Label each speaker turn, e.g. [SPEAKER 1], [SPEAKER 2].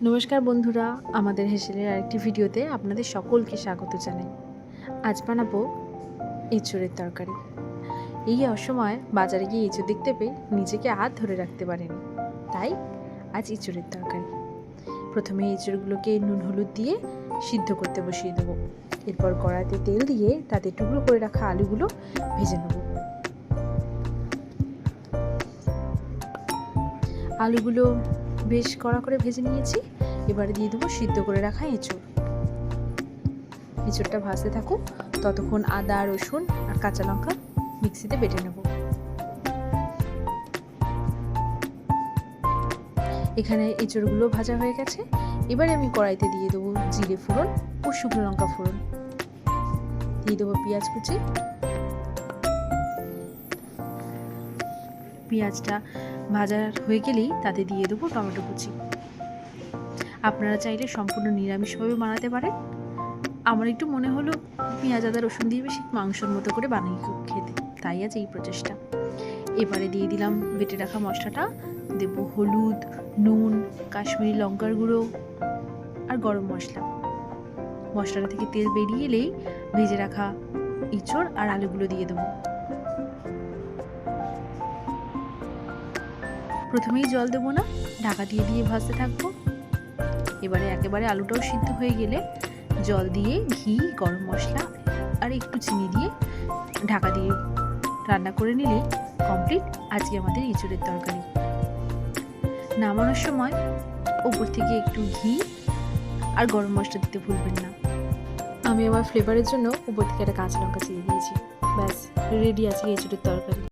[SPEAKER 1] নমস্কার বন্ধুরা, আমাদের হেসেলের আরেকটি ভিডিওতে আপনাদের সকলকে স্বাগত জানাই। আজ বানাবো এঁচোড়ের তরকারি। এই অসময় বাজারে গিয়ে এঁচোড় দেখতে পেয়ে নিজেকে আর ধরে রাখতে পারেনি, তাই আজ এঁচোড়ের তরকারি। প্রথমে এঁচোড়গুলোকে নুন হলুদ দিয়ে সিদ্ধ করতে বসিয়ে দেবো। এরপর কড়াইতে তেল দিয়ে তাতে টুকরো করে রাখা আলুগুলো ভেজে নেব। আলুগুলো বেশ কড়া করে ভেজে নিয়েছি। এবারে দিয়ে দেবো সিদ্ধ করে রাখা এঁচোড়। এঁচোড়টা ভাজতে থাকুক, ততক্ষণ আদা রসুন আর কাঁচা লঙ্কা মিক্সিতে বেটে নেব। এখানে এঁচোড়গুলো ভাজা হয়ে গেছে। এবারে আমি কড়াইতে দিয়ে দেবো জিরে ফোড়ন ও শুকনো লঙ্কা ফোড়ন, দিয়ে দেবো পেঁয়াজ কুচি। পেঁয়াজটা ভাজা হয়ে গেলেই তাতে দিয়ে দেবো টমেটো কুচি। আপনারা চাইলে সম্পূর্ণ নিরামিষভাবে বানাতে পারেন। আমার একটু মনে হলো পেঁয়াজ আদা রসুন দিয়ে বেশি মাংসর মতো করে বানিয়ে খেতে, তাই আজ এই প্রচেষ্টা। এবারে দিয়ে দিলাম বেটে রাখা মশলাটা, দেব হলুদ, নুন, কাশ্মীরি লঙ্কার গুঁড়ো আর গরম মশলা। মশলাটা থেকে তেল বেরিয়ে এলেই ভেজে রাখা এঁচোড় আর আলুগুলো দিয়ে দেবো। প্রথমেই জল দেবো না, ঢাকা দিয়ে দিয়ে ভাজতে থাকবো। এবারে একেবারে আলুটাও সিদ্ধ হয়ে গেলে জল দিয়ে ঘি, গরম মশলা আর একটু চিনি দিয়ে ঢাকা দিয়ে রান্না করে নিলে কমপ্লিট আজকে আমাদের এঁচোড়ের তরকারি। নামানোর সময় ওপর থেকে একটু ঘি আর গরম মশলা দিতে ভুলবেন না। আমি আমার ফ্লেভারের জন্য ওপর থেকে একটা কাঁচা লঙ্কা চিড়ে দিয়েছি। ব্যাস রেডি আছে এঁচোড়ের তরকারি।